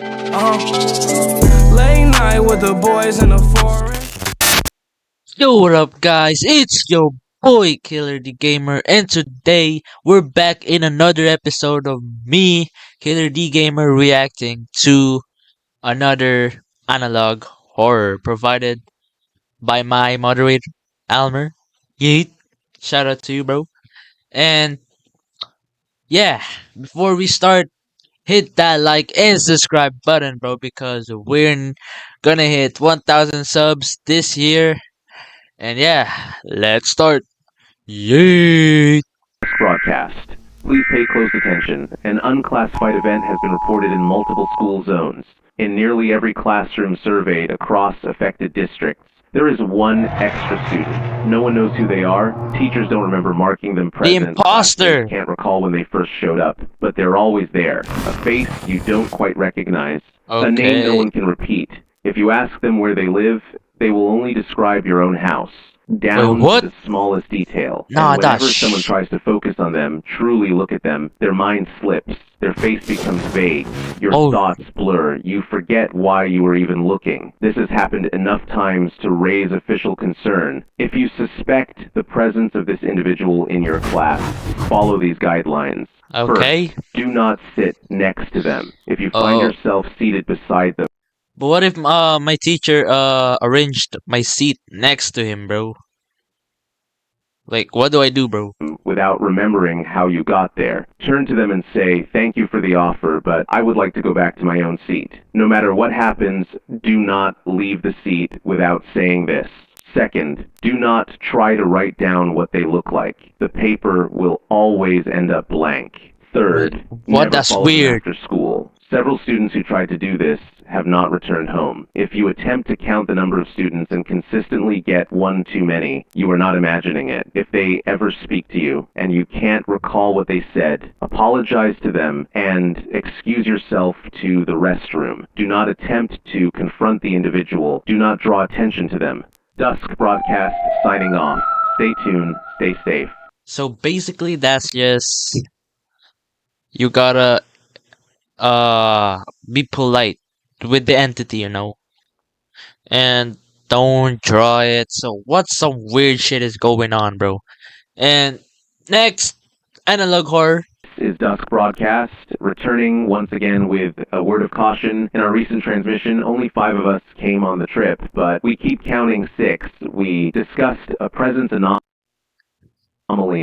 Late night with the boys in the forest. Yo, what up, guys? It's your boy Killer the Gamer, and today we're back in another episode of me, Killer the Gamer, reacting to another analog horror provided by my moderator, Almer. Yeet. Shout out to you, bro. And yeah, before we start, hit that like and subscribe button, bro, because gonna hit 1,000 subs this year. And yeah, let's start. Yeet. Broadcast. Please pay close attention. An unclassified event has been reported in multiple school zones. In nearly every classroom surveyed across affected districts, there is one extra student. No one knows who they are. Teachers don't remember marking them present. Imposter! Classmates can't recall when they first showed up, but they're always there. A face you don't quite recognize. A name no Okay. one can repeat. If you ask them where they live, they will only describe your own house, down Wait, what? to the smallest detail. Nah, And whenever that's someone tries to focus on them, truly look at them, their mind slips. Their face becomes vague. Your Oh. thoughts blur. You forget why you were even looking. This has happened enough times to raise official concern. If you suspect the presence of this individual in your class, follow these guidelines. Okay. First, do not sit next to them. If you find Oh. yourself seated beside them, But what if my teacher arranged my seat next to him, bro? Like, what do I do, bro? without remembering how you got there, turn to them and say, "Thank you for the offer, but I would like to go back to my own seat." No matter what happens, do not leave the seat without saying this. Second, do not try to write down what they look like. The paper will always end up blank. Third, What? never That's follow them weird. after school. Several students who tried to do this have not returned home. If you attempt to count the number of students and consistently get one too many, you are not imagining it. If they ever speak to you and you can't recall what they said, apologize to them and excuse yourself to the restroom. Do not attempt to confront the individual. Do not draw attention to them. Dusk Broadcast signing off. Stay tuned. Stay safe. So basically, that's just you gotta be polite with the entity, and don't draw it. So what some weird shit is going on, bro? And next, analog horror. Is Dusk Broadcast, returning once again with a word of caution. In our recent transmission, only 5 of us came on the trip, but we keep counting 6. We discussed a presence anomaly,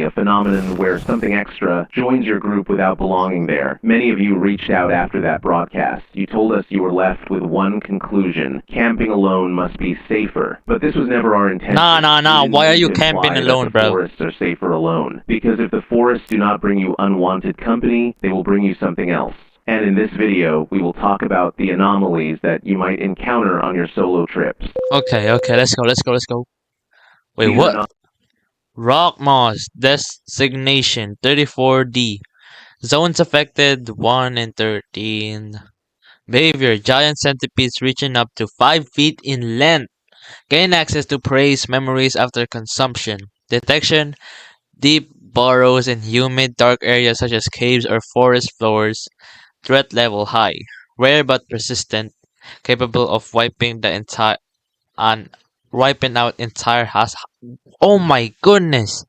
a phenomenon where something extra joins your group without belonging there. Many of you reached out after that broadcast. You told us you were left with one conclusion: camping alone must be safer. But this was never our intention. Nah. We didn't Why are mean you to camping imply that alone, the bro? forests are safer alone. Because if the forests do not bring you unwanted company, they will bring you something else. And in this video, we will talk about the anomalies that you might encounter on your solo trips. Okay, let's go. Wait, These what? Rock Moss designation 34D. Zones affected 1 and 13. Behavior: giant centipedes reaching up to 5 feet in length. Gain access to prey's memories after consumption. Detection: deep burrows in humid, dark areas such as caves or forest floors. Threat level high. Rare but persistent. Capable of wiping out entire house. Oh my goodness!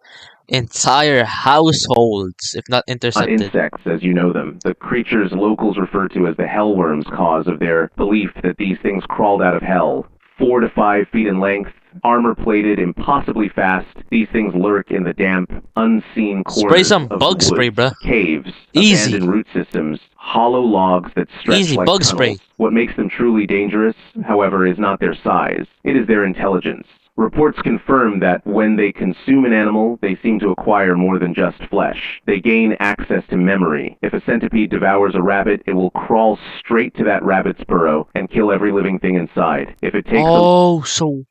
Entire households, if not Not intercepted. insects as you know them. The creatures locals refer to as the hellworms, cause of their belief that these things crawled out of hell. 4 to 5 feet in length, armor-plated, impossibly fast. These things lurk in the damp, unseen corners Spray some of bug the spray, woods, bruh. caves, Easy. abandoned root systems, hollow logs that stretch Easy, like bug tunnels. spray. What makes them truly dangerous, however, is not their size. It is their intelligence. Reports confirm that when they consume an animal, they seem to acquire more than just flesh. They gain access to memory. If a centipede devours a rabbit, it will crawl straight to that rabbit's burrow and kill every living thing inside. If it takes Oh, so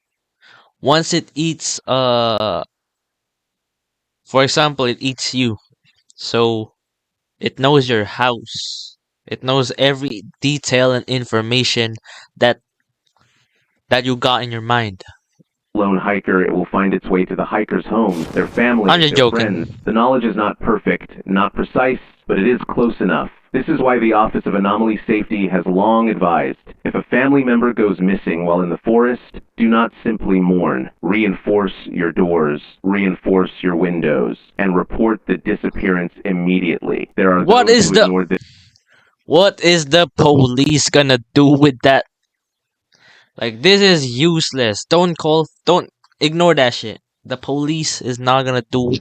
once it eats, for example, it eats you. So it knows your house. It knows every detail and information that you got in your mind. lone hiker, it will find its way to the hiker's homes, their families, I'm just their joking. friends. The knowledge is not perfect, not precise, but it is close enough. This is why the Office of Anomaly Safety has long advised, if a family member goes missing while in the forest, do not simply mourn. Reinforce your doors, reinforce your windows, and report the disappearance immedit't. There are What those is who the ignore this. what is the police gonna do with that? Like, this is useless. Don't ignore that shit. The police is not gonna do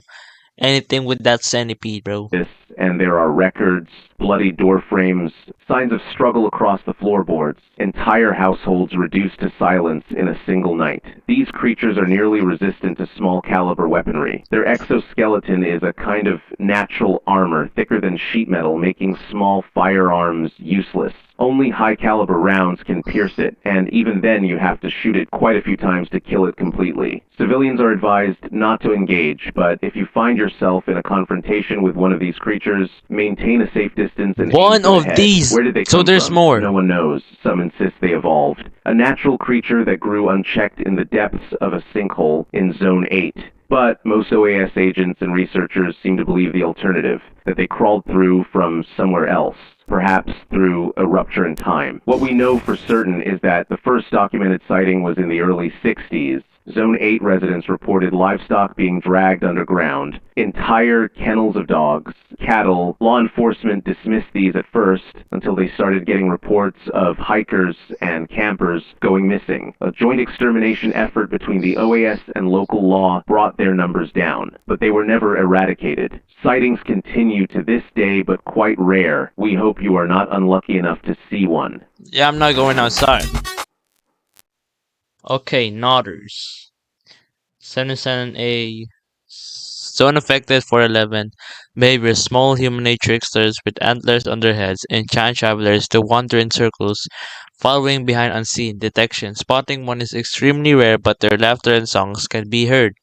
anything with that centipede, bro. And there are records, bloody door frames, signs of struggle across the floorboards, entire households reduced to silence in a single night. These creatures are nearly resistant to small caliber weaponry. Their exoskeleton is a kind of natural armor, thicker than sheet metal, making small firearms useless. Only high caliber rounds can pierce it, and even then you have to shoot it quite a few times to kill it completely. Civilians are advised not to engage, but if you find yourself in a confrontation with one of these creatures, maintain a safe distance and aim One for the of head. these. Where did they So come there's from? more. No one knows. Some insist they evolved. A natural creature that grew unchecked in the depths of a sinkhole in Zone 8. But most OAS agents and researchers seem to believe the alternative, that they crawled through from somewhere else, perhaps through a rupture in time. What we know for certain is that the first documented sighting was in the early 60s. Zone 8 residents reported livestock being dragged underground, entire kennels of dogs, cattle. Law enforcement dismissed these at first until they started getting reports of hikers and campers going missing. A joint extermination effort between the OAS and local law brought their numbers down, but they were never eradicated. Sightings continue to this day, but quite rare. We hope you are not unlucky enough to see one. Yeah, I'm not going outside. Okay, Nodders. 77A. Zone affected 411. Behavior: small humanoid tricksters with antlers on their heads enchant travelers to wander in circles, following behind unseen. Detection: spotting one is extremely rare, but their laughter and songs can be heard.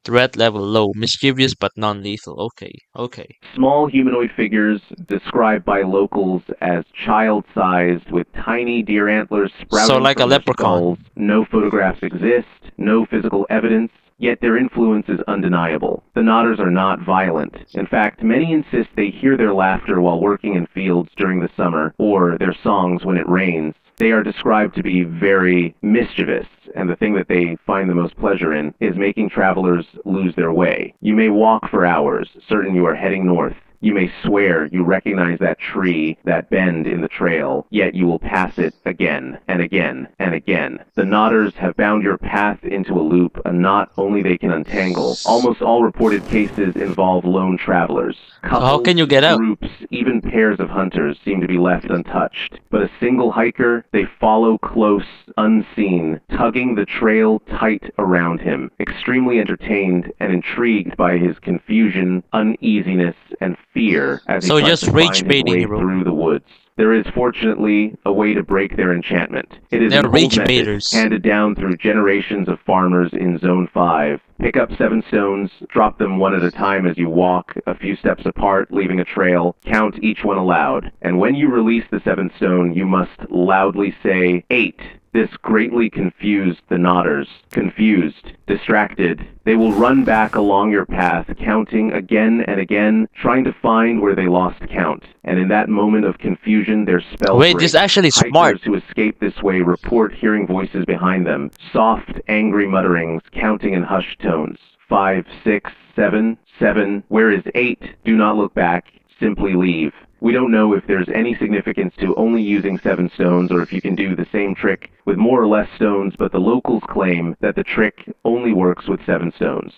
Threat level low, mischievous but non-lethal. Okay. Small humanoid figures described by locals as child-sized with tiny deer antlers sprouting So like a from their leprechaun. skulls. No photographs exist, no physical evidence, yet their influence is undeniable. The Nodders are not violent. In fact, many insist they hear their laughter while working in fields during the summer, or their songs when it rains. They are described to be very mischievous, and the thing that they find the most pleasure in is making travelers lose their way. You may walk for hours, certain you are heading north. You may swear you recognize that tree, that bend in the trail, yet you will pass it again and again and again. The Nodders have bound your path into a loop, a knot only they can untangle. Almost all reported cases involve lone travelers. Couples, how can you get out? groups, even pairs of hunters seem to be left untouched. But a single hiker, they follow close, unseen, tugging the trail tight around him, extremely entertained and intrigued by his confusion, uneasiness, and fear as he So tries just to rage find his baiting, way bro. through the woods. There is fortunately a way to break their enchantment. It is They're an old rage method baiters. handed down through generations of farmers in Zone 5. Pick up 7 stones, drop them one at a time as you walk, a few steps apart, leaving a trail. Count each one aloud. And when you release the 7th stone, you must loudly say 8. This greatly confused the Nodders. Confused, distracted, they will run back along your path, counting again and again, trying to find where they lost count. And in that moment of confusion, their spell Wait, breaks. this is actually smart. Hikers who escape this way report hearing voices behind them, soft, angry mutterings, counting in hushed tones. 5, 6, 7, 7. Where is 8? Do not look back. Simply leave. We don't know if there's any significance to only using 7 stones or if you can do the same trick with more or less stones, but the locals claim that the trick only works with 7 stones.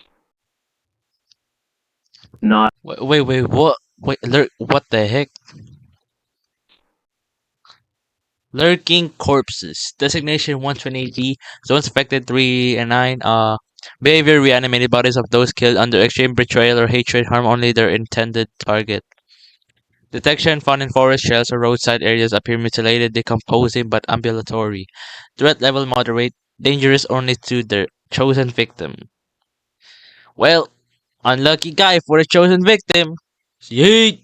Not Wait, what? What the heck? Lurking corpses. Designation 120B. Zones affected 3 and 9. Behavior: reanimated bodies of those killed under extreme betrayal or hatred harm only their intended target. Detection: found in forest shells or roadside areas, appear mutilated, decomposing, but ambulatory. Threat level moderate. Dangerous only to their chosen victim. Well, unlucky guy for a chosen victim. Yeet!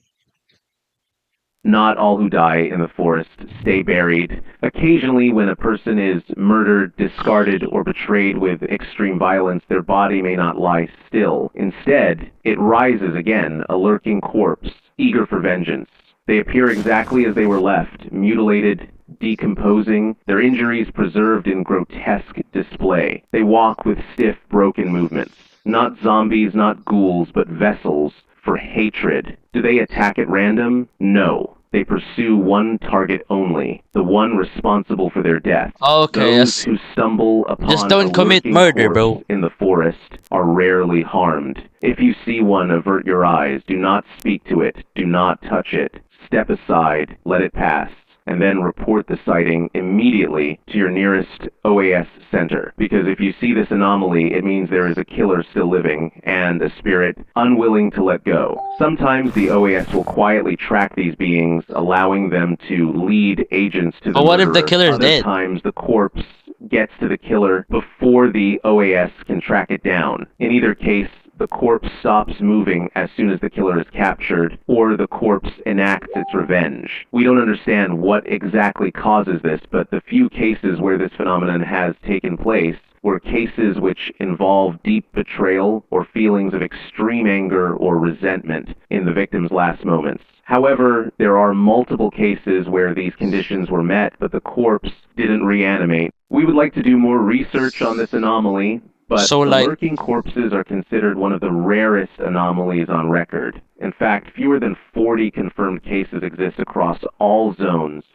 Not all who die in the forest stay buried. Occasionally, when a person is murdered, discarded, or betrayed with extreme violence, their body may not lie still. Instead, it rises again, a lurking corpse, eager for vengeance. They appear exactly as they were left, mutilated, decomposing, their injuries preserved in grotesque display. They walk with stiff, broken movements. Not zombies, not ghouls, but vessels for hatred. Do they attack at random? No. They pursue one target only, the one responsible for their death. Okay, Those who stumble upon just don't a commit lurking murder, corpse bro. in the forest are rarely harmed. If you see one, avert your eyes. Do not speak to it. Do not touch it. Step aside. Let it pass. And then report the sighting immediately to your nearest OAS center. Because if you see this anomaly, it means there is a killer still living and a spirit unwilling to let go. Sometimes the OAS will quietly track these beings, allowing them to lead agents to the But what if the murderer. killer's Other dead? times the corpse gets to the killer before the OAS can track it down. In either case, the corpse stops moving as soon as the killer is captured, or the corpse enacts its revenge. We don't understand what exactly causes this, but the few cases where this phenomenon has taken place were cases which involve deep betrayal or feelings of extreme anger or resentment in the victim's last moments. However, there are multiple cases where these conditions were met, but the corpse didn't reanimate. We would like to do more research on this anomaly, but So, the like, lurking corpses are considered one of the rarest anomalies on record. In fact, fewer than 40 confirmed cases exist across all zones.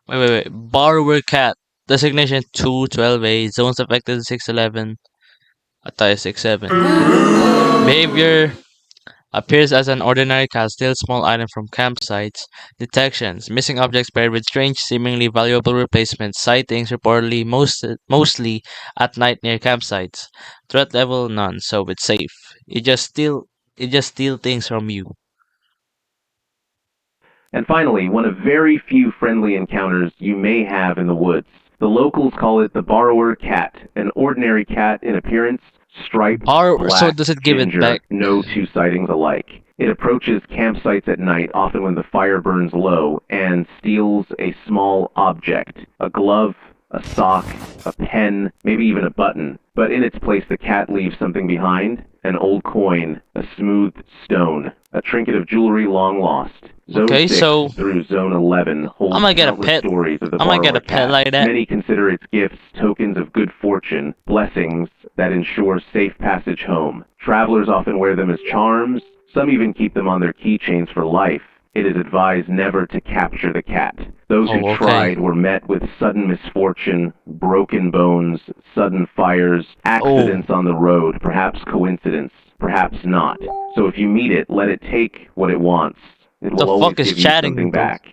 wait. Borrower cat. Designation 212A. Zones affected 611. Attire 67. Behavior appears as an ordinary cat, still small item from campsites. Detections: missing objects paired with strange, seemingly valuable replacements. Sightings reportedly mostly at night near campsites. Threat level none, so it's safe. It just steal things from you. And finally, one of very few friendly encounters you may have in the woods. The locals call it the borrower cat, an ordinary cat in appearance, striped, Borrower. So black, does it give it ginger, back? no two sightings alike. It approaches campsites at night, often when the fire burns low, and steals a small object, a glove, a sock, a pen, maybe even a button. But in its place, the cat leaves something behind: an old coin, a smooth stone, a trinket of jewelry long lost. Zone Okay, 6 so through Zone 11 holds I might get a countless pet. stories of the I might get borrower a pet cat. like that. Many consider its gifts tokens of good fortune, blessings that ensure safe passage home. Travelers often wear them as charms. Some even keep them on their keychains for life. It is advised never to capture the cat. Those who okay. tried were met with sudden misfortune, broken bones, sudden fires, accidents on the road, perhaps coincidence, perhaps not. So if you meet it, let it take what it wants. It The will always fuck is give you chatting, something bro? back.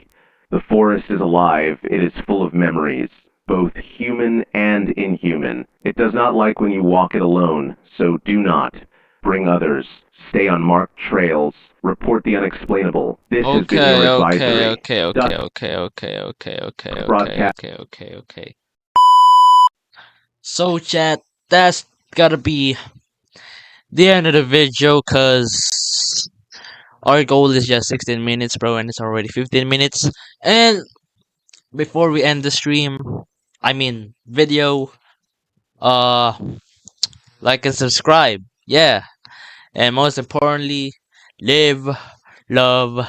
The forest is alive. It is full of memories, both human and inhuman. It does not like when you walk it alone, so do not. Bring others. Stay on marked trails. Report the unexplainable. This has been your advisory. Broadcast. Okay. So, chat, that's gotta be the end of the video, cause our goal is just 16 minutes, bro, and it's already 15 minutes. And before we end the stream, video, uh, like and subscribe. Yeah. And most importantly, live, love,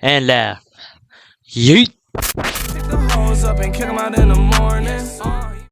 and laugh. Yeet! Pick the hoes up and kick 'em out in the morning.